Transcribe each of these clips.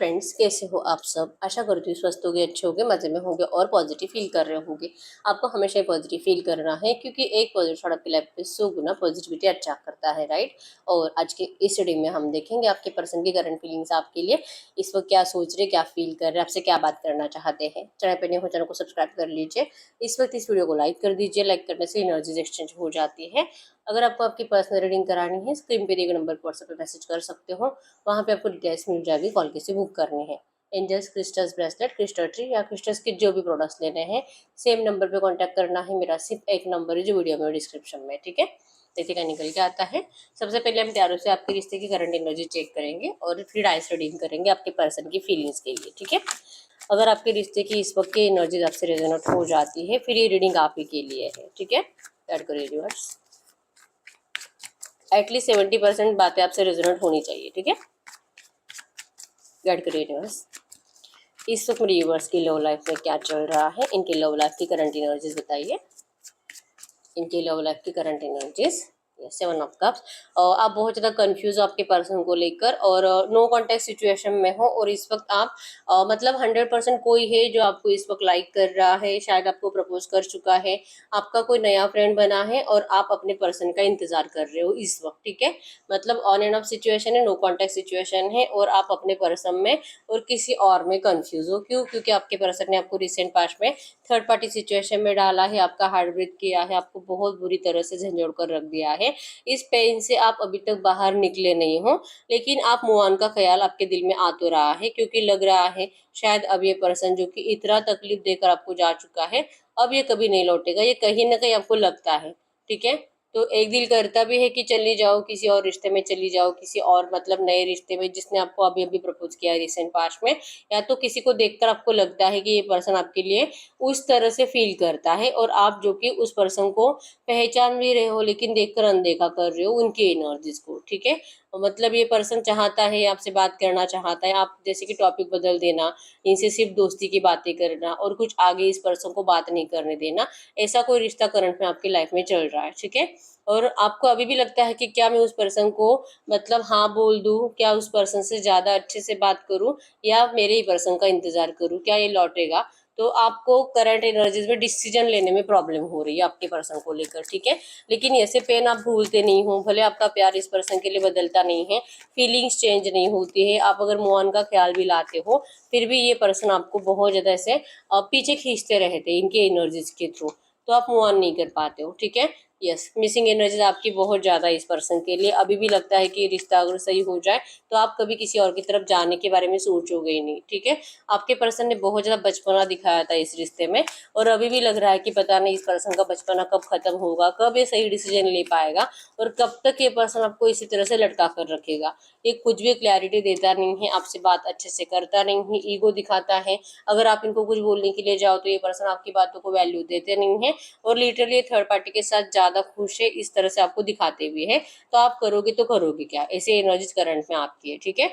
Friends, कैसे हो आप सब। आशा करती हूँ स्वस्थ होगे, अच्छे होगे, मजे में होंगे और पॉजिटिव फील कर रहे होंगे। आपको हमेशा ही पॉजिटिव फील करना है क्योंकि एक पॉजिटिव थॉट आपकी लाइफ पे 100 गुना पॉजिटिविटी अच्छा करता है, राइट। और आज के इस रीडिंग में हम देखेंगे आपके पर्सन की करंट फीलिंग्स आपके लिए इस वक्त क्या सोच रहे, क्या फील कर रहे, आपसे क्या बात करना चाहते हैं। चैनल पर नए हो चैनल को सब्सक्राइब कर लीजिए। इस वक्त इस वीडियो को लाइक कर दीजिए। लाइक करने से एनर्जीज एक्सचेंज हो जाती है। अगर आपको आपकी पर्सनल रीडिंग करानी है, स्क्रीन पे दिए गए नंबर पर व्हाट्सएप पे मैसेज कर सकते हो। वहाँ पे आपको डिटेल्स मिल जाएगी, कॉल कैसे बुक करनी है। Angels crystals bracelet, crystal tree या क्रिस्टल्स के जो भी प्रोडक्ट्स लेने हैं, सेम नंबर पे कांटेक्ट करना है। मेरा सिर्फ एक नंबर है जो वीडियो में डिस्क्रिप्शन में, ठीक है। देखिए क्या निकल के आता है। सबसे पहले हम प्यारों से आपके रिश्ते की करंट एनर्जी चेक करेंगे और फिर डाइस रीडिंग करेंगे आपके पर्सन की फीलिंग्स के लिए, ठीक है। अगर आपके रिश्ते की इस वक्त की एनर्जी आपसे रेजोनेट हो जाती है, फिर ये रीडिंग आप ही के लिए है, ठीक है। ऐड करिए यूनिवर्स। एटलीस्ट 70% बातें आपसे रेजोनेट होनी चाहिए, ठीक है। गाइड करिए यूनिवर्स। इस वक्त मेरे यूनिवर्स की लव लाइफ में क्या चल रहा है, इनकी लव लाइफ की करंट एनर्जीज बताइए। इनकी लव लाइफ की करंट एनर्जीज। 7 of cups. आप बहुत ज़्यादा कंफ्यूज हो आपके पर्सन को लेकर और नो कॉन्टेक्ट सिचुएशन में हो और इस वक्त आप मतलब 100% कोई है जो आपको इस वक्त लाइक कर रहा है, शायद आपको प्रपोज कर चुका है, आपका कोई नया फ्रेंड बना है और आप अपने पर्सन का इंतजार कर रहे हो इस वक्त, ठीक है। मतलब ऑन एंड ऑफ सिचुएशन है, नो कॉन्टेक्ट सिचुएशन है और आप अपने पर्सन में और किसी और में कंफ्यूज हो। क्यों? क्योंकि आपके पर्सन ने आपको रिसेंट पास्ट में थर्ड पार्टी सिचुएशन में डाला है, आपका हार्ट ब्रेक किया है, आपको बहुत बुरी तरह से झंझोड़ कर रख दिया है। इस पेन से आप अभी तक बाहर निकले नहीं हो, लेकिन आप मूव ऑन का ख्याल आपके दिल में आ तो रहा है क्योंकि लग रहा है शायद अब ये पर्सन जो कि इतना तकलीफ देकर आपको जा चुका है, अब ये कभी नहीं लौटेगा, ये कहीं ना कहीं आपको लगता है, ठीक है। तो एक दिल करता भी है कि चली जाओ, किसी और रिश्ते में चली जाओ, किसी और मतलब नए रिश्ते में जिसने आपको अभी अभी प्रपोज किया है रिसेंट पास्ट में, या तो किसी को देखकर आपको लगता है कि ये पर्सन आपके लिए उस तरह से फील करता है और आप जो कि उस पर्सन को पहचान भी रहे हो लेकिन देखकर अनदेखा कर रहे हो उनकी एनर्जीज को, ठीक है। मतलब ये पर्सन चाहता है, आपसे बात करना चाहता है, आप जैसे कि टॉपिक बदल देना, इनसे सिर्फ दोस्ती की बातें करना और कुछ आगे इस पर्सन को बात नहीं करने देना, ऐसा कोई रिश्ता करंट में आपकी लाइफ में चल रहा है, ठीक है। और आपको अभी भी लगता है कि क्या मैं उस पर्सन को मतलब हाँ बोल दूं, क्या उस पर्सन से ज्यादा अच्छे से बात करूं या मेरे ही पर्सन का इंतजार करूं, क्या ये लौटेगा। तो आपको करंट एनर्जीज में डिसीजन लेने में प्रॉब्लम हो रही है आपके पर्सन को लेकर, ठीक है। लेकिन ऐसे पेन आप भूलते नहीं हो, भले आपका प्यार इस पर्सन के लिए बदलता नहीं है, फीलिंग्स चेंज नहीं होती है, आप अगर मूव ऑन का ख्याल भी लाते हो, फिर भी ये पर्सन आपको बहुत ज्यादा ऐसे पीछे खींचते रहते हैं इनके एनर्जीज के थ्रू, तो आप मूव ऑन नहीं कर पाते हो, ठीक है। यस, मिसिंग एनर्जीज आपकी बहुत ज्यादा इस पर्सन के लिए। अभी भी लगता है कि रिश्ता अगर सही हो जाए तो आप कभी किसी और की तरफ जाने के बारे में सोचोगे ही नहीं, ठीक है। आपके पर्सन ने बहुत ज्यादा बचपना दिखाया था इस रिश्ते में और अभी भी लग रहा है कि पता नहीं इस पर्सन का बचपना कब खत्म होगा, कब ये सही डिसीजन ले पाएगा और कब तक ये पर्सन आपको इसी तरह से लटका कर रखेगा। ये कुछ भी क्लैरिटी देता नहीं है, आपसे बात अच्छे से करता नहीं है, ईगो दिखाता है। अगर आप इनको कुछ बोलने के लिए जाओ तो ये पर्सन आपकी बातों को वैल्यू देते नहीं है और लिटरली थर्ड पार्टी के साथ ज्यादा खुश है, इस तरह से आपको दिखाते भी है। तो आप करोगे तो करोगे क्या, ऐसे एनर्जीज करंट में आपकी है, ठीक है।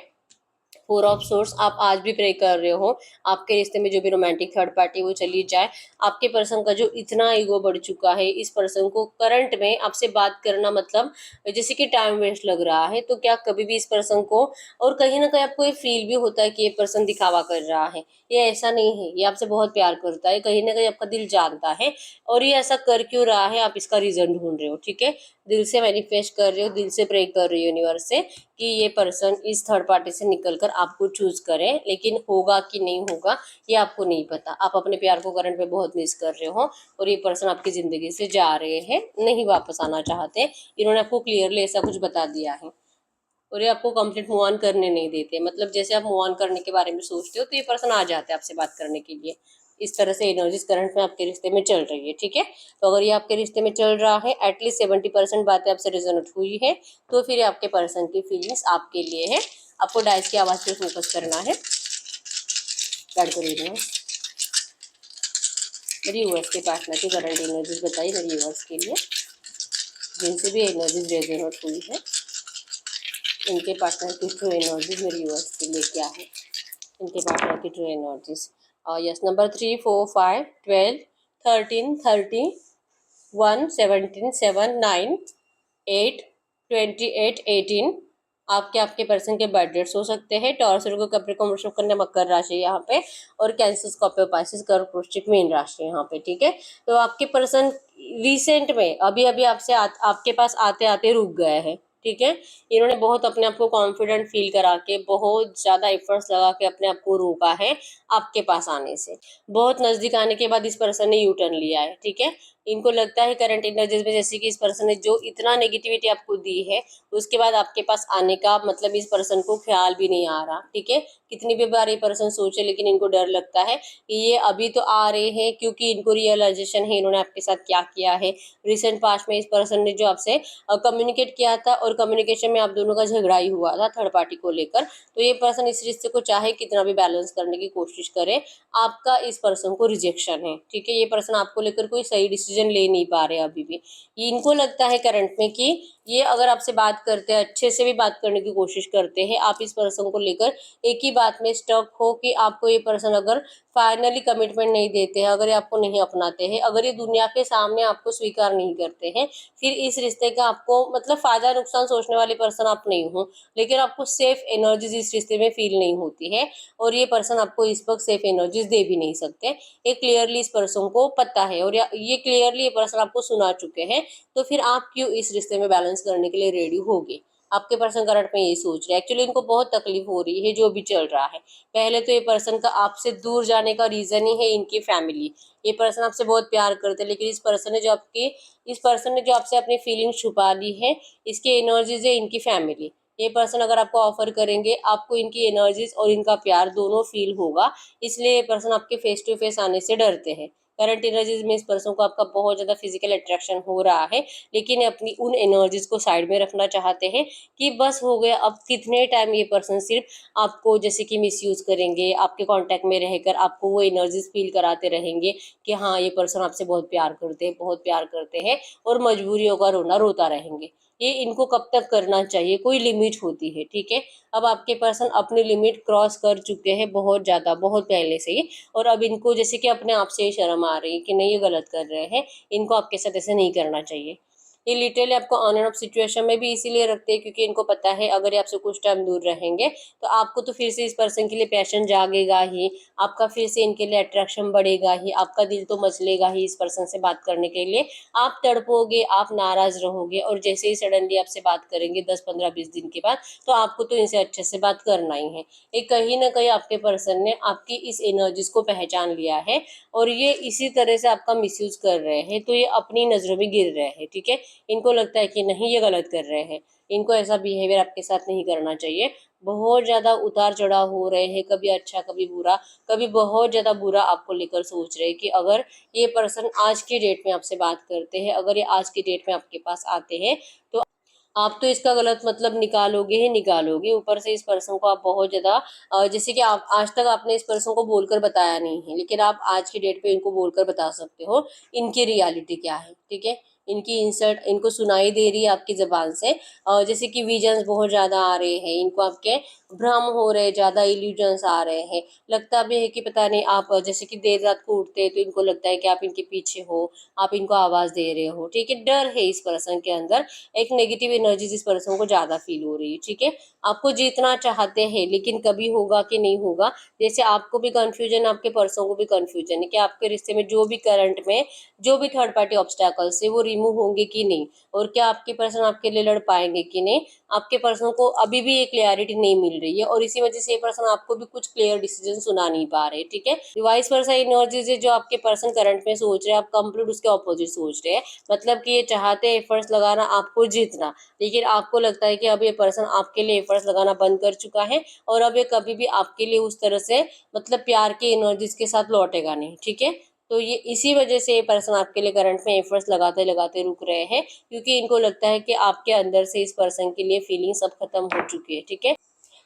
4 ऑफ सोर्स। आप आज भी प्रे कर रहे हो आपके रिश्ते में जो भी रोमांटिक थर्ड पार्टी वो चली जाए। आपके पर्सन का जो इतना ईगो बढ़ चुका है, इस पर्सन को करंट में आपसे बात करना मतलब जैसे कि टाइम वेस्ट लग रहा है। तो क्या कभी भी इस पर्सन को, और कहीं ना कहीं आपको ये फील भी होता है कि ये पर्सन दिखावा कर रहा है, ये ऐसा नहीं है, ये आपसे बहुत प्यार करता है, कहीं ना कहीं आपका दिल जानता है और ये ऐसा कर क्यों रहा है आप इसका रीजन ढूंढ रहे हो, ठीक है। दिल से मैनिफेस्ट कर रहे हो, दिल से प्रे कर रहे हो यूनिवर्स से कि ये पर्सन इस थर्ड पार्टी से निकलकर आपको चूज करे, लेकिन होगा कि नहीं होगा ये आपको नहीं पता। आप अपने प्यार को करंट में बहुत मिस कर रहे हो और ये पर्सन आपकी जिंदगी से जा रहे हैं, नहीं वापस आना चाहते। इन्होंने आपको क्लियरली ऐसा कुछ बता दिया है और ये आपको कंप्लीट मूव ऑन करने नहीं देते। मतलब जैसे आप मूव ऑन करने के बारे में सोचते हो तो ये पर्सन आ जाते हैं आपसे बात करने के लिए। इस तरह से एनर्जीज करंट में आपके रिश्ते में चल रही है, ठीक है। तो अगर ये आपके रिश्ते में चल रहा है, एटलीस्ट 70% बातें आपसे रिजोनेट हुई है, तो फिर आपके पर्सन की फीलिंग्स आपके लिए है। आपको डाइस की आवाज पे फोकस करना है। गाइड करिए मेरी यूवर्स के पार्टनर की करंट एनर्जीज बताइए मेरी यूवर्स के लिए, जिनसे भी एनर्जीज रेजोनेट हुई है इनके पार्टनर की ट्रू एनर्जीज मेरी यूवर्स के लिए क्या है। इनके पार्टनर की ट्रू एनर्जीज। यस, नंबर 3, 4, 5, 12, 13, 30, 1, 17, 7, 9, 8, 28, 18, आपके आपके पर्सन के बर्थ डेट्स हो सकते हैं। टॉरस, वर्गो, कैप्रिकॉर्न, वृषभ, कन्या, मकर राशि यहाँ पे, और कैंसर, स्कॉर्पियो, पाइसेस, कर्क, वृश्चिक, मीन राशि यहाँ पे, ठीक है। तो आपके पर्सन रिसेंट में अभी अभी आपके पास आते आते रुक गए हैं, ठीक है। इन्होंने बहुत अपने आप को कॉन्फिडेंट फील करा के, बहुत ज्यादा एफर्ट्स लगा के अपने आप को रोका है आपके पास आने से। बहुत नजदीक आने के बाद इस पर्सन ने यू टर्न लिया है, ठीक है। इनको लगता है करंट एनर्जीज में, जैसे कि इस पर्सन ने जो इतना नेगेटिविटी आपको दी है, उसके बाद आपके पास आने का मतलब इस पर्सन को ख्याल भी नहीं आ रहा, ठीक है। कितनी भी बार ये पर्सन सोचे, लेकिन इनको डर लगता है कि ये अभी तो आ रहे हैं, क्योंकि इनको रियलाइजेशन है इन्होंने आपके साथ क्या किया है। रिसेंट पास्ट में इस पर्सन ने जो आपसे कम्युनिकेट किया था, और कम्युनिकेशन में आप दोनों का झगड़ा ही हुआ था थर्ड पार्टी को लेकर। तो ये पर्सन इस रिश्ते को चाहे कितना भी बैलेंस करने की कोशिश करे, आपका इस पर्सन को रिजेक्शन है, ठीक है। ये पर्सन आपको लेकर कोई सही डिसीजन ले नहीं पा रहे अभी भी। इनको लगता है करंट में कि ये अगर आपसे बात करते हैं, अच्छे से भी बात करने की कोशिश करते हैं, आप इस पर्सन को लेकर एक ही बात में स्टक हो कि आपको ये पर्सन अगर फाइनली कमिटमेंट नहीं देते हैं, अगर ये आपको नहीं अपनाते हैं, अगर ये दुनिया के सामने आपको स्वीकार नहीं करते हैं, फिर इस रिश्ते का आपको मतलब फायदा नुकसान सोचने वाले पर्सन आप नहीं हो, लेकिन आपको सेफ एनर्जीज इस रिश्ते में फील नहीं होती है, और ये पर्सन आपको इस वक्त सेफ एनर्जीज दे भी नहीं सकते। ये क्लियरली इस पर्सन को पता है, और ये क्लियरली ये पर्सन आपको सुना चुके हैं। तो फिर आप क्यों इस रिश्ते में बैलेंस करने के लिए रेडी होगे? आपके पर्सन करंट में यही सोच रहे हैं। एक्चुअली इनको बहुत तकलीफ हो रही है जो भी चल रहा है। पहले तो ये पर्सन का आपसे दूर जाने का रीजन ही है इनकी फैमिली। ये पर्सन आपसे बहुत प्यार करते हैं, लेकिन इस पर्सन ने जो आपसे अपनी फीलिंग छुपा ली है, इसकी एनर्जीज है इनकी फैमिली। ये पर्सन अगर आपको ऑफर करेंगे, आपको इनकी एनर्जीज और इनका प्यार दोनों फील होगा, इसलिए ये पर्सन आपके फेस टू फेस आने से डरते हैं। करंट एनर्जीज में इस पर्सन को आपका बहुत ज्यादा फिजिकल अट्रैक्शन हो रहा है, लेकिन अपनी उन एनर्जीज को साइड में रखना चाहते हैं कि बस हो गया, अब कितने टाइम ये पर्सन सिर्फ आपको जैसे कि मिसयूज करेंगे, आपके कांटेक्ट में रहकर आपको वो एनर्जीज फील कराते रहेंगे कि हाँ ये पर्सन आपसे बहुत प्यार करते हैं, बहुत प्यार करते हैं, और मजबूरियों का रोना रोता रहेंगे। ये इनको कब तक करना चाहिए? कोई लिमिट होती है, ठीक है। अब आपके पर्सन अपनी लिमिट क्रॉस कर चुके हैं बहुत ज्यादा, बहुत पहले से ही, और अब इनको जैसे कि अपने आप से ही शर्म आ रही है कि नहीं ये गलत कर रहे हैं, इनको आपके साथ ऐसे नहीं करना चाहिए। ये लिटरली आपको ऑन एंड ऑफ सिचुएशन में भी इसीलिए रखते हैं क्योंकि इनको पता है अगर ये आपसे कुछ टाइम दूर रहेंगे तो आपको तो फिर से इस पर्सन के लिए पैशन जागेगा ही, आपका फिर से इनके लिए अट्रैक्शन बढ़ेगा ही, आपका दिल तो मचलेगा ही इस पर्सन से बात करने के लिए। आप तड़पोगे, आप नाराज रहोगे, और जैसे ही सडनली आपसे बात करेंगे 10 15 20 दिन के बाद, तो आपको तो इनसे अच्छे से बात करना ही है। ये कहीं ना कहीं आपके पर्सन ने आपकी इस एनर्जीज को पहचान लिया है, और ये इसी तरह से आपका मिसयूज कर रहे हैं, तो ये अपनी नजरों में गिर रहे हैं, ठीक है। इनको लगता है कि नहीं ये गलत कर रहे हैं, इनको ऐसा बिहेवियर आपके साथ नहीं करना चाहिए। बहुत ज्यादा उतार चढ़ाव हो रहे हैं, कभी अच्छा कभी बुरा, कभी बहुत ज्यादा बुरा आपको लेकर सोच रहे हैं कि अगर ये पर्सन आज की डेट में आपसे बात करते हैं, अगर ये आज की डेट में आपके पास आते हैं, तो आप तो इसका गलत मतलब निकालोगे ही निकालोगे। ऊपर से इस पर्सन को आप बहुत ज्यादा जैसे कि आप आज तक आपने इस पर्सन को बोलकर बताया नहीं है, लेकिन आप आज की डेट पे इनको बोलकर बता सकते हो इनकी रियलिटी क्या है, ठीक है। इनकी इंसल्ट इनको सुनाई दे रही है आपकी जबान से, जैसे कि विजन्स बहुत ज्यादा आ रहे हैं इनको, आपके भ्रम हो रहे, ज्यादा इल्यूजन्स आ रहे हैं। लगता भी है कि पता नहीं आप जैसे कि देर रात को उठते हैं तो इनको लगता है कि आप इनके पीछे हो, आप इनको आवाज दे रहे हो, ठीक है। डर है इस पर्सन के अंदर, एक नेगेटिव एनर्जी इस पर्सन को ज्यादा फील हो रही है, ठीक है। आपको जीतना चाहते हैं, लेकिन कभी होगा कि नहीं होगा, जैसे आपको भी कंफ्यूजन, आपके पर्सन को भी कंफ्यूजन है कि आपके रिश्ते में जो भी करंट में जो भी थर्ड पार्टी ऑब्स्टैकल्स है वो रिमूव होंगे कि नहीं, और क्या आपके पर्सन आपके लिए लड़ पाएंगे कि नहीं। आपके पर्सन को अभी भी एक क्लियरिटी नहीं मिल रही है, और इसी वजह से ये पर्सन आपको भी कुछ क्लियर डिसीजन सुना नहीं पा रहे, ठीक है। वाइस वर्सा एनर्जीज है जो आपके पर्सन करंट में सोच रहे हैं, आप कंप्लीट उसके ऑपोजिट सोच रहे हैं। मतलब कि ये चाहते हैं एफर्ट्स लगाना आपको जीतना, लेकिन आपको लगता है कि अब ये पर्सन आपके लिए एफर्ट्स लगाना बंद कर चुका है, और अब ये कभी भी आपके लिए उस तरह से मतलब प्यार की एनर्जीज के साथ लौटेगा नहीं, ठीक है। तो ये इसी वजह से ये पर्सन आपके लिए करंट में एफर्ट्स लगाते लगाते रुक रहे हैं, क्योंकि इनको लगता है कि आपके अंदर से इस पर्सन के लिए फीलिंग सब खत्म हो चुकी है, ठीक है।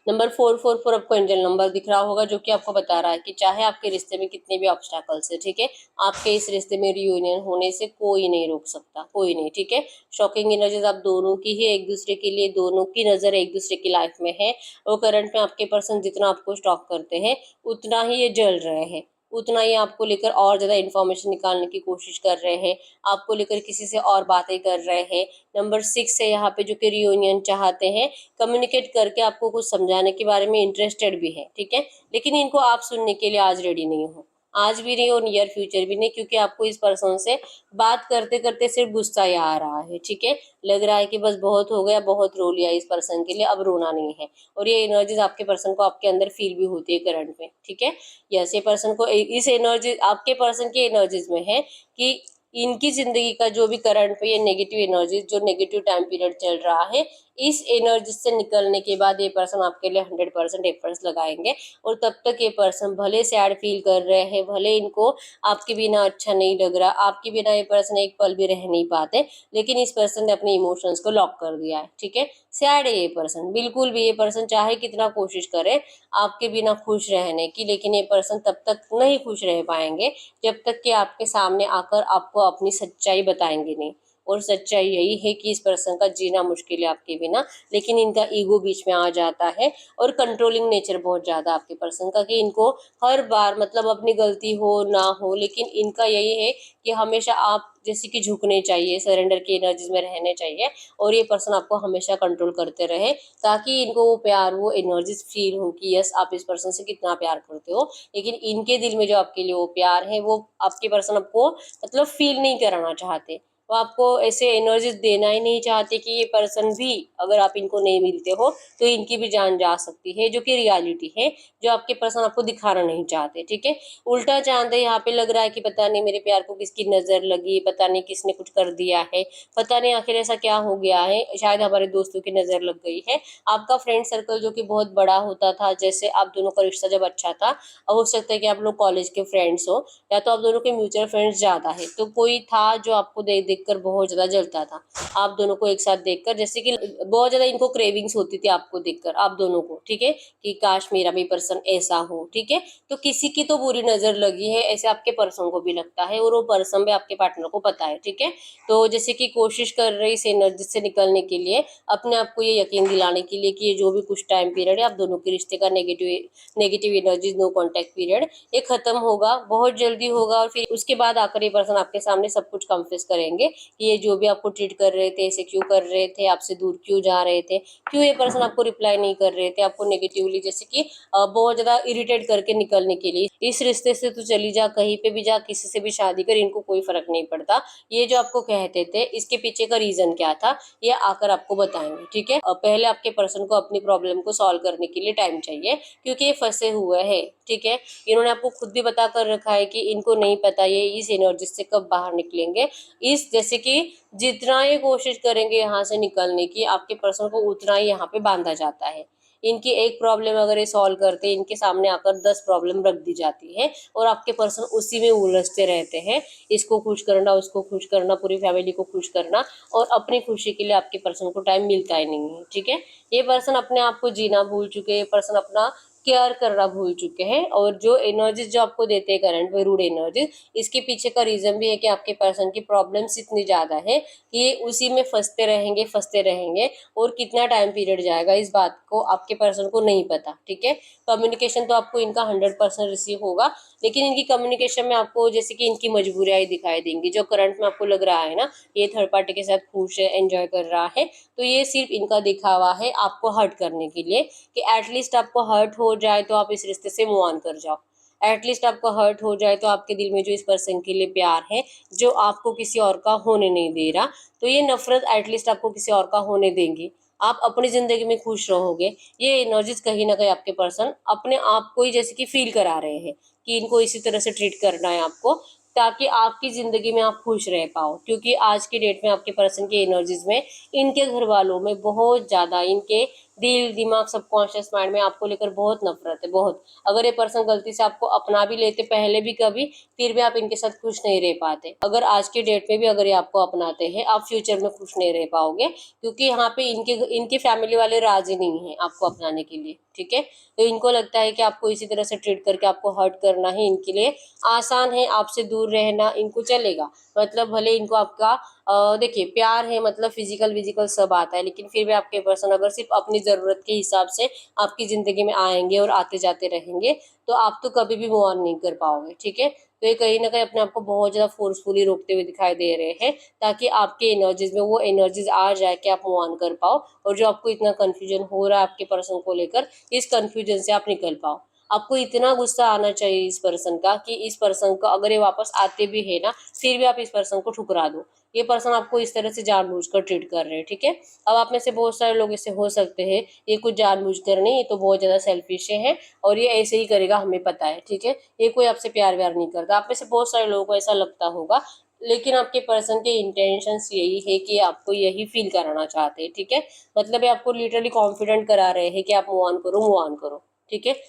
नंबर 444 आपको एंजल नंबर दिख रहा होगा, जो कि आपको बता रहा है कि चाहे आपके रिश्ते में कितने भी ऑब्स्टैकल्स है, ठीक है, आपके इस रिश्ते में रियूनियन होने से कोई नहीं रोक सकता, कोई नहीं, ठीक है। शॉकिंग एनर्जीज आप दोनों की ही एक दूसरे के लिए, दोनों की नजर एक दूसरे की लाइफ में है, और करंट में आपके पर्सन जितना आपको स्टॉक करते हैं उतना ही ये जल रहे हैं, उतना ही आपको लेकर और ज़्यादा इन्फॉर्मेशन निकालने की कोशिश कर रहे हैं, आपको लेकर किसी से और बातें कर रहे हैं। नंबर 6 है यहाँ पे जो कि रियूनियन चाहते हैं, कम्युनिकेट करके आपको कुछ समझाने के बारे में इंटरेस्टेड भी है, ठीक है, लेकिन इनको आप सुनने के लिए आज रेडी नहीं हो, आज भी नहीं और नियर फ्यूचर भी नहीं, क्योंकि आपको इस पर्सन से बात करते करते सिर्फ गुस्सा ही आ रहा है, ठीक है। लग रहा है कि बस बहुत हो गया, बहुत रो लिया इस पर्सन के लिए, अब रोना नहीं है। और ये एनर्जीज आपके पर्सन को आपके अंदर फील भी होती है करंट में, ठीक है। यस, ये पर्सन को इस एनर्जी आपके पर्सन की एनर्जीज में है कि इनकी जिंदगी का जो भी करंट पे ये नेगेटिव एनर्जी, जो नेगेटिव टाइम पीरियड चल रहा है, इस एनर्जी से निकलने के बाद ये पर्सन आपके लिए 100% एफर्ट्स लगाएंगे। और तब तक ये पर्सन भले सैड फील कर रहे हैं, भले इनको आपके बिना अच्छा नहीं लग रहा, आपके बिना ये पर्सन एक पल भी रह नहीं पाते, लेकिन इस पर्सन ने अपने इमोशंस को लॉक कर दिया है, ठीक है। सैड है ये पर्सन, बिल्कुल भी, ये पर्सन चाहे कितना कोशिश करे आपके बिना खुश रहने की, लेकिन ये पर्सन तब तक नहीं खुश रह पाएंगे जब तक कि आपके सामने आकर आपको अपनी सच्चाई बताएंगे नहीं। और सच्चाई यही है कि इस पर्सन का जीना मुश्किल है आपके बिना, लेकिन इनका ईगो बीच में आ जाता है और कंट्रोलिंग नेचर बहुत ज़्यादा आपके पर्सन का, कि इनको हर बार मतलब अपनी गलती हो ना हो, लेकिन इनका यही है कि हमेशा आप जैसे कि झुकने चाहिए, सरेंडर की एनर्जीज में रहने चाहिए, और ये पर्सन आपको हमेशा कंट्रोल करते रहे, ताकि इनको वो प्यार, वो एनर्जीज फील हो कि यस आप इस पर्सन से कितना प्यार करते हो। लेकिन इनके दिल में जो आपके लिए वो प्यार है, वो आपके पर्सन आपको मतलब फील नहीं कराना चाहते, वो आपको ऐसे एनर्जीज देना ही नहीं चाहते कि ये पर्सन भी, अगर आप इनको नहीं मिलते हो तो इनकी भी जान जा सकती है, जो कि रियलिटी है, जो आपके पर्सन आपको दिखाना नहीं चाहते, ठीक है। उल्टा चांद है यहाँ पे, लग रहा है कि पता नहीं मेरे प्यार को किसकी नजर लगी, पता नहीं किसने कुछ कर दिया है, पता नहीं आखिर ऐसा क्या हो गया है, शायद हमारे दोस्तों की नजर लग गई है। आपका फ्रेंड सर्कल जो कि बहुत बड़ा होता था, जैसे आप दोनों का रिश्ता जब अच्छा था, अब हो सकता है कि आप लोग कॉलेज के फ्रेंड्स हो, या तो आप दोनों के म्यूचुअल फ्रेंड्स ज्यादा है, तो कोई था जो आपको देख देख कर बहुत ज्यादा जलता था, आप दोनों को एक साथ देखकर, जैसे कि बहुत ज्यादा इनको क्रेविंग्स होती थी आपको देखकर, आप दोनों को, ठीक है, कि काश मेरा भी पर्सन ऐसा हो, ठीक है। तो किसी की तो बुरी नजर लगी है, ऐसे आपके पर्सन को भी लगता है, और वो पर्सन भी आपके पार्टनर को पता है, ठीक है। तो जैसे कि कोशिश कर रही इस एनर्जी से निकलने के लिए, अपने आप को ये यकीन दिलाने के लिए कि ये जो भी कुछ टाइम पीरियड है आप दोनों के रिश्ते का negative energy, no contact period, ये खत्म होगा, बहुत जल्दी होगा। और फिर उसके बाद आकर ये पर्सन आपके सामने सब कुछ कन्फेस करेंगे कि ये जो भी आपको ट्रीट कर रहे थे, ऐसे क्यों कर रहे थे, आपसे दूर क्यों जा रहे थे, क्यों ये पर्सन आपको रिप्लाई नहीं कर रहे थे, आपको नेगेटिवली जैसे कि बहुत ज्यादा इरिटेट करके निकलने के लिए, इस रिश्ते से तो चली जा, कहीं पे भी जा, किसी से भी शादी कर, इनको कोई फर्क नहीं पड़ता, ये जो आपको कहते थे इसके पीछे का रीजन क्या था, ये आकर आपको बताएंगे, ठीक है। पहले आपके पर्सन को अपनी प्रॉब्लम को सॉल्व करने के लिए टाइम चाहिए, क्योंकि ये फंसे हुए हैं, ठीक है। इन्होंने आपको खुद भी बता कर रखा है कि इनको नहीं पता ये इस एनर्जी से कब बाहर निकलेंगे। इस जैसे कि जितना ये कोशिश करेंगे यहाँ से निकलने की, आपके पर्सन को उतना ही यहाँ पे बांधा जाता है। इनकी एक प्रॉब्लम अगर ये सॉल्व करते हैं, इनके सामने आकर 10 प्रॉब्लम रख दी जाती है, और आपके पर्सन उसी में उलझते रहते हैं, इसको खुश करना, उसको खुश करना, पूरी फैमिली को खुश करना, और अपनी खुशी के लिए आपके पर्सन को टाइम मिलता ही नहीं है, ठीक है। ये पर्सन अपने आप को जीना भूल चुके हैं, ये पर्सन अपना केयर करना भूल चुके हैं, और जो एनर्जीज जो आपको देते हैं करंट में, रूड एनर्जी, इसके पीछे का रीजन भी है कि आपके पर्सन की प्रॉब्लम्स इतनी ज्यादा है कि ये उसी में फंसते रहेंगे, और कितना टाइम पीरियड जाएगा इस बात को आपके पर्सन को नहीं पता, ठीक है। कम्युनिकेशन तो आपको इनका 100% रिसीव होगा, लेकिन इनकी कम्युनिकेशन में आपको जैसे कि इनकी मजबूरियां दिखाई देंगी, जो करंट में आपको लग रहा है ना, ये थर्ड पार्टी के साथ खुश है, एंजॉय कर रहा है, तो ये सिर्फ इनका दिखावा है आपको हर्ट करने के लिए, कि एटलीस्ट आपको हर्ट हो जाए तो आप इस रिश्ते से मूव ऑन कर जाओ, एटलीस्ट आपको हर्ट हो जाए तो आपके दिल में जो इस पर्सन के लिए प्यार है, जो आपको किसी और का होने नहीं दे रहा, तो ये नफरत एटलीस्ट आपको किसी और का होने देंगे, आप अपनी जिंदगी में खुश रहोगे। ये एनर्जीज कहीं ना कहीं आपके पर्सन अपने आप को ही जैसे कि फील करा रहे हैं कि इनको इसी तरह से ट्रीट करना है आपको, ताकि आपकी जिंदगी में आप खुश रह पाओ, क्योंकि आज की डेट में आपके पर्सन की एनर्जीज में, इनके घर वालों में बहुत ज्यादा, इनके दिल दिमाग सबकॉन्शियस माइंड में आपको लेकर बहुत नफरत है, बहुत। अगर ये पर्सन गलती से आपको अपना भी लेते पहले भी कभी, फिर भी आप इनके साथ खुश नहीं रह पाते। अगर आज के डेट में भी अगर ये आपको अपनाते हैं, आप फ्यूचर में खुश नहीं रह पाओगे, क्योंकि यहाँ पे इनके फैमिली वाले राजी नहीं है आपको अपनाने के लिए, ठीक है। तो इनको लगता है कि आपको इसी तरह से ट्रीट करके आपको हर्ट करना ही इनके लिए आसान है, आपसे दूर रहना इनको चलेगा, मतलब भले इनको आपका देखिए प्यार है मतलब फिजिकल विजिकल सब आता है, लेकिन फिर भी आपके पर्सन अगर सिर्फ अपनी ज़रूरत के हिसाब से आपकी ज़िंदगी में आएंगे और आते जाते रहेंगे तो आप तो कभी भी मूव ऑन नहीं कर पाओगे, ठीक है। तो ये कहीं ना कहीं अपने आप को बहुत ज़्यादा फोर्सफुली रोकते हुए दिखाई दे रहे हैं, ताकि आपके एनर्जीज में वो एनर्जीज आ जाए कि आप मूव ऑन कर पाओ, और जो आपको इतना कन्फ्यूजन हो रहा है आपके पर्सन को लेकर, इस कन्फ्यूजन से आप निकल पाओ। आपको इतना गुस्सा आना चाहिए इस पर्सन का कि इस पर्सन को अगर ये वापस आते भी है ना, फिर भी आप इस पर्सन को ठुकरा दो। ये पर्सन आपको इस तरह से जानबूझकर ट्रीट कर रहे हैं, ठीक है। अब आप में से बहुत सारे लोग ऐसे हो सकते हैं, ये कुछ जानबूझकर नहीं, ये तो बहुत ज्यादा सेल्फिश है और ये ऐसे ही करेगा, हमें पता है, ठीक है। ये कोई आपसे प्यार व्यार नहीं करता। आप में से बहुत सारे लोगों को ऐसा लगता होगा, लेकिन आपके पर्सन के इंटेंशंस यही है कि आपको यही फील कराना चाहते हैं, ठीक है। मतलब ये आपको लिटरली कॉन्फिडेंट करा रहे हैं कि आप मूव ऑन करो, मूव ऑन करो, ठीक है।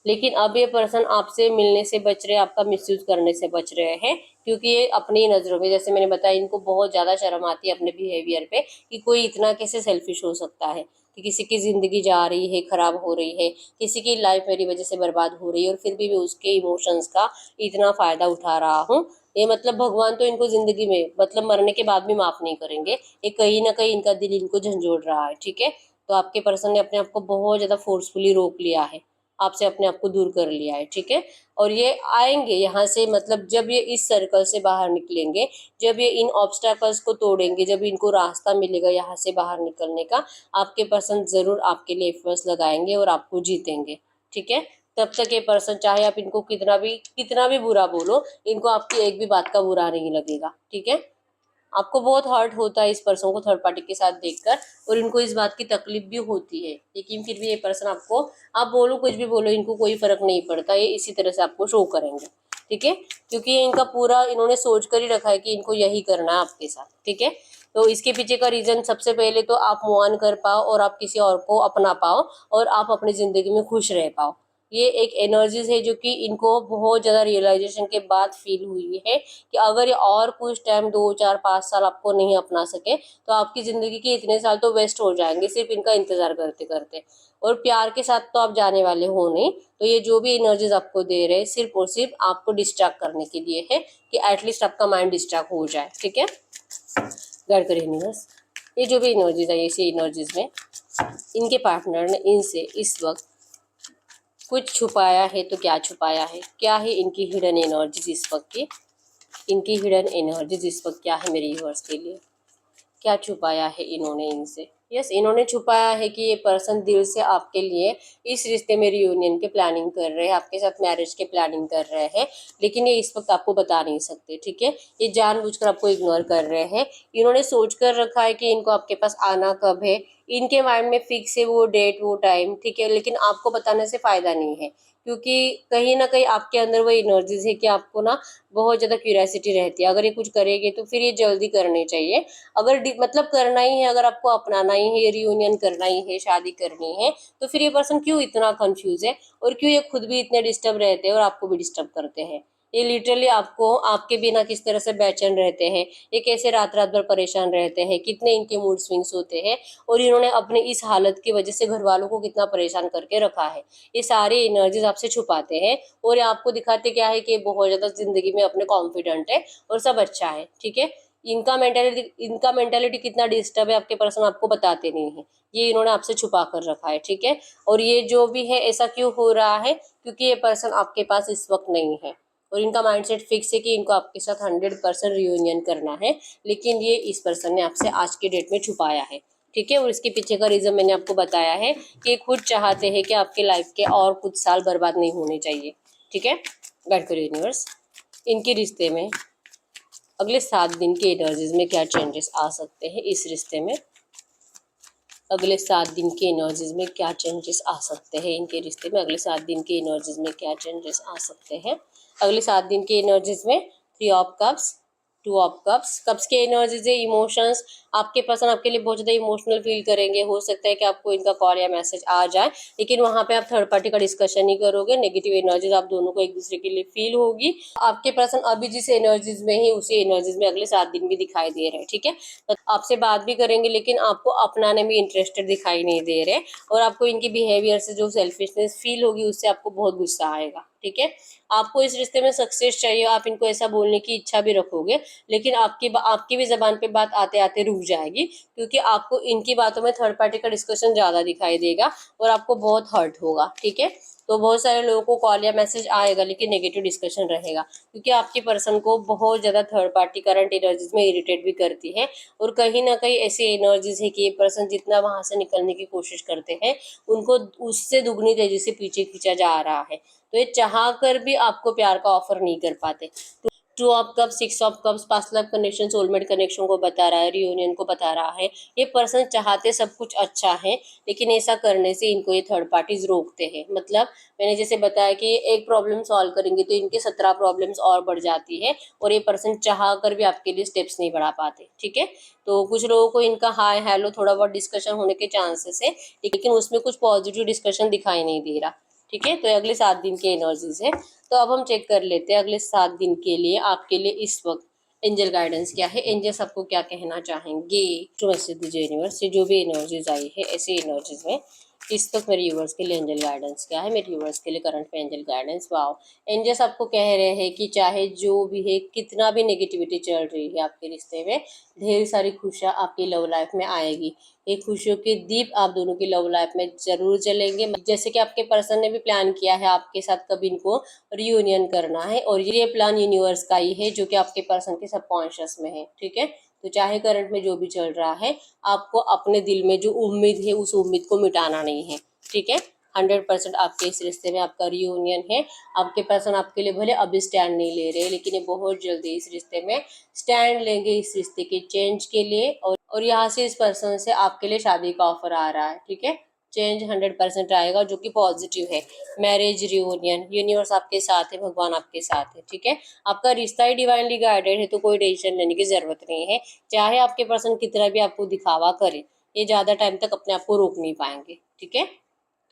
लेकिन अब ये पर्सन आपसे मिलने से बच रहे, आपका मिसयूज करने से बच रहे हैं, क्योंकि ये अपनी नज़रों में, जैसे मैंने बताया, इनको बहुत ज़्यादा शर्म आती है अपने बिहेवियर पे कि कोई इतना कैसे सेल्फिश हो सकता है कि किसी की ज़िंदगी जा रही है, ख़राब हो रही है, किसी की लाइफ मेरी वजह से बर्बाद हो रही है, और फिर भी मैं उसके इमोशंस का इतना फ़ायदा उठा रहा हूँ। ये मतलब भगवान तो इनको ज़िंदगी में मतलब मरने के बाद भी माफ़ नहीं करेंगे। ये कहीं ना कहीं इनका दिल इनको झंझोड़ रहा है, ठीक है। तो आपके पर्सन ने अपने आप को बहुत ज़्यादा फोर्सफुली रोक लिया है, आपसे अपने आप को दूर कर लिया है, ठीक है। और ये आएंगे यहाँ से, मतलब जब ये इस सर्कल से बाहर निकलेंगे, जब ये इन ऑब्स्टैकल्स को तोड़ेंगे, जब इनको रास्ता मिलेगा यहाँ से बाहर निकलने का, आपके पर्सन जरूर आपके लिए एफर्ट्स लगाएंगे और आपको जीतेंगे, ठीक है। तब तक ये पर्सन, चाहे आप इनको कितना भी बुरा बोलो, इनको आपकी एक भी बात का बुरा नहीं लगेगा, ठीक है। आपको बहुत हर्ट होता है इस पर्सन को थर्ड पार्टी के साथ देखकर, और इनको इस बात की तकलीफ भी होती है, लेकिन फिर भी ये पर्सन आपको, आप बोलो कुछ भी बोलो, इनको कोई फर्क नहीं पड़ता, ये इसी तरह से आपको शो करेंगे, ठीक है। क्योंकि ये इनका पूरा इन्होंने सोच कर ही रखा है कि इनको यही करना है आपके साथ, ठीक है। तो इसके पीछे का रीजन सबसे पहले तो आप मूव ऑन कर पाओ और आप किसी और को अपना पाओ और आप अपनी जिंदगी में खुश रह पाओ। ये एक एनर्जीज है जो कि इनको बहुत ज़्यादा रियलाइजेशन के बाद फील हुई है कि अगर ये और कुछ टाइम 2 4 5 साल आपको नहीं अपना सके तो आपकी ज़िंदगी के इतने साल तो वेस्ट हो जाएंगे सिर्फ इनका इंतज़ार करते करते। और प्यार के साथ तो आप जाने वाले हो नहीं, तो ये जो भी एनर्जीज आपको दे रहे हैं सिर्फ और सिर्फ आपको डिस्ट्रैक्ट करने के लिए है कि एटलीस्ट आपका माइंड डिस्ट्रैक्ट हो जाए, ठीक है। गाइड करिए यूनिवर्स, ये जो भी एनर्जीज है, इसी एनर्जीज में इनके पार्टनर ने इनसे इस वक्त कुछ छुपाया है, तो क्या छुपाया है, क्या है इनकी हिडन एनर्जीज इस वक्त की, इनकी हिडन एनर्जीज इस वक्त क्या है मेरे यूनिवर्स के लिए, क्या छुपाया है इन्होंने इनसे। यस, इन्होंने छुपाया है कि ये पर्सन दिल से आपके लिए इस रिश्ते में रियूनियन के प्लानिंग कर रहे हैं, आपके साथ मैरिज के प्लानिंग कर रहे हैं, लेकिन ये इस वक्त आपको बता नहीं सकते, ठीक है। ये जानबूझकर आपको इग्नोर कर रहे हैं। इन्होंने सोच कर रखा है कि इनको आपके पास आना कब है, इनके माइंड में फिक्स है वो डेट वो टाइम, ठीक है, लेकिन आपको बताने से फ़ायदा नहीं है, क्योंकि कहीं ना कहीं आपके अंदर वो एनर्जीज है कि आपको ना बहुत ज़्यादा क्यूरियोसिटी रहती है, अगर ये कुछ करेंगे तो फिर ये जल्दी करने चाहिए। अगर मतलब करना ही है, अगर आपको अपनाना ही है, रियूनियन करना ही है, शादी करनी है, तो फिर ये पर्सन क्यों इतना कंफ्यूज है और क्यों ये खुद भी इतने डिस्टर्ब रहते हैं और आपको भी डिस्टर्ब करते हैं। ये लिटरली आपको आपके बिना किस तरह से बेचैन रहते हैं, ये कैसे रात रात भर परेशान रहते हैं, कितने इनके मूड स्विंग्स होते हैं, और इन्होंने अपने इस हालत की वजह से घर वालों को कितना परेशान करके रखा है। ये सारे एनर्जीज आपसे छुपाते हैं और ये आपको दिखाते क्या है कि बहुत ज़्यादा जिंदगी में अपने कॉन्फिडेंट है और सब अच्छा है, ठीक है। इनका मेंटेलिटी कितना डिस्टर्ब है आपके पर्सन आपको बताते नहीं है, ये इन्होंने आपसे छुपा कर रखा है, ठीक है। और ये जो भी है ऐसा क्यों हो रहा है, क्योंकि ये पर्सन आपके पास इस वक्त नहीं है और इनका माइंडसेट फिक्स है कि इनको आपके साथ 100% रियूनियन करना है, लेकिन ये इस पर्सन ने आपसे आज के डेट में छुपाया है, ठीक है। और इसके पीछे का रीज़न मैंने आपको बताया है कि ये खुद चाहते हैं कि आपके लाइफ के और कुछ साल बर्बाद नहीं होने चाहिए, ठीक है। गाइड करिए यूनिवर्स, इनके रिश्ते में अगले 7 दिन के एनर्जीज में क्या चेंजेस आ सकते हैं इस रिश्ते में, अगले 7 दिन के एनर्जीज में क्या चेंजेस आ सकते हैं इनके रिश्ते में, अगले 7 दिन के एनर्जीज में क्या चेंजेस आ सकते हैं अगले 7 दिन के एनर्जीज में। 3 of cups, 2 of cups, cups के एनर्जीज है इमोशंस, आपके पर्सन आपके लिए बहुत ज़्यादा इमोशनल फील करेंगे, हो सकता है कि आपको इनका कॉल या मैसेज आ जाए, लेकिन वहाँ पे आप थर्ड पार्टी का डिस्कशन नहीं करोगे, नेगेटिव एनर्जीज आप दोनों को एक दूसरे के लिए फील होगी। आपके पर्सन अभी जिस एनर्जीज में ही उसी एनर्जीज में अगले 7 दिन भी दिखाई दे रहे हैं, ठीक है। तो आपसे बात भी करेंगे लेकिन आपको अपनाने में इंटरेस्टेड दिखाई नहीं दे रहे, और आपको इनके बिहेवियर से जो सेल्फिशनेस फील होगी उससे आपको बहुत गुस्सा आएगा, ठीक है। आपको इस रिश्ते में सक्सेस चाहिए, आप इनको ऐसा बोलने की इच्छा भी रखोगे, लेकिन आपकी भी जबान पे बात आते आते रुक जाएगी, क्योंकि आपको इनकी बातों में थर्ड पार्टी का डिस्कशन ज्यादा दिखाई देगा और आपको बहुत हर्ट होगा। ठीक है, तो बहुत सारे लोगों को कॉल या मैसेज आएगा लेकिन नेगेटिव डिस्कशन रहेगा, क्योंकि आपके पर्सन को बहुत ज्यादा थर्ड पार्टी करंट एनर्जीज में इरिटेट भी करती है, और कहीं ना कहीं ऐसी एनर्जीज है कि ये पर्सन जितना वहां से निकलने की कोशिश करते हैं उनको उससे दुगनी तेजी से पीछे खींचा जा रहा है। तो ये चाह कर भी आपको प्यार का ऑफर नहीं कर पाते। Two of cups, six of cups past life connection, soulmate connection को बता रहा है, रियूनियन को बता रहा है। ये पर्सन चाहते सब कुछ अच्छा है, लेकिन ऐसा करने से इनको ये थर्ड पार्टीज रोकते हैं। मतलब मैंने जैसे बताया कि एक प्रॉब्लम सॉल्व करेंगे तो इनके 17 प्रॉब्लम्स और बढ़ जाती है, और ये पर्सन चाह कर भी आपके लिए स्टेप्स नहीं बढ़ा पाते। ठीक है, तो कुछ लोगों को इनका हाय हेलो थोड़ा बहुत डिस्कशन होने के चांसेस है, लेकिन उसमें कुछ पॉजिटिव डिस्कशन दिखाई नहीं दे रहा। ठीक है, तो ये अगले 7 दिन की एनर्जीज है। तो अब हम चेक कर लेते हैं अगले 7 दिन के लिए आपके लिए इस वक्त एंजल गाइडेंस क्या है, एंजल्स आपको क्या कहना चाहेंगे। जो मैसेज दीजिए यूनिवर्स से, जो भी एनर्जीज आई है ऐसी एनर्जीज में इस वक्त मेरे यूवर्स के लिए एंजल गाइडेंस क्या है, मेरे यूवर्स के लिए करंट में एंजल गाइडेंस। वाओ, एंजल्स आपको कह रहे हैं कि चाहे जो भी है, कितना भी नेगेटिविटी चल रही है आपके रिश्ते में, ढेर सारी खुशियाँ आपकी लव लाइफ में आएगी। एक खुशियों के दीप आप दोनों की लव लाइफ में जरूर जलेंगे। जैसे कि आपके पर्सन ने भी प्लान किया है आपके साथ कभी इनको रियूनियन करना है, और ये प्लान यूनिवर्स का ही है जो कि आपके पर्सन के सबकॉन्शियस में है। ठीक है, तो चाहे करंट में जो भी चल रहा है, आपको अपने दिल में जो उम्मीद है उस उम्मीद को मिटाना नहीं है। ठीक है, 100% आपके इस रिश्ते में आपका रियूनियन है। आपके पर्सन आपके लिए भले अभी स्टैंड नहीं ले रहे, लेकिन ये बहुत जल्दी इस रिश्ते में स्टैंड लेंगे, इस रिश्ते के चेंज के लिए। और यहाँ से इस पर्सन से आपके लिए शादी का ऑफर आ रहा है। ठीक है, चेंज 100% आएगा जो कि पॉजिटिव है। मैरिज, रियूनियन, यूनिवर्स आपके साथ है, भगवान आपके साथ है। ठीक है, आपका रिश्ता ही डिवाइनली गाइडेड है, तो कोई टेंशन लेने की जरूरत नहीं है। चाहे आपके पर्सन कितना भी आपको दिखावा करे, ये ज्यादा टाइम तक अपने आप को रोक नहीं पाएंगे। ठीक है,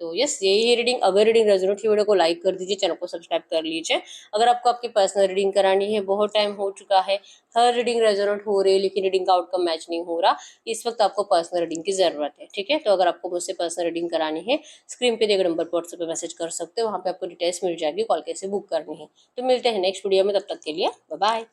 तो यस, यही रीडिंग। अगर रीडिंग रेजोनेट की वीडियो को लाइक कर दीजिए, चैनल को सब्सक्राइब कर लीजिए। अगर आपको आपकी पर्सनल रीडिंग करानी है, बहुत टाइम हो चुका है, हर रीडिंग रेजोनेट हो रही है लेकिन रीडिंग का आउटकम मैच नहीं हो रहा, इस वक्त आपको पर्सनल रीडिंग की जरूरत है। ठीक है, तो अगर आपको मुझसे पर्सनल रीडिंग करानी है, स्क्रीन पे दिए गए नंबर पर व्हाट्सएप पे मैसेज कर सकते हो, वहाँ पे आपको डिटेल्स मिल जाएगी, कॉल कैसे बुक करनी है। तो मिलते हैं नेक्स्ट वीडियो में, तब तक के लिए बाय बाय।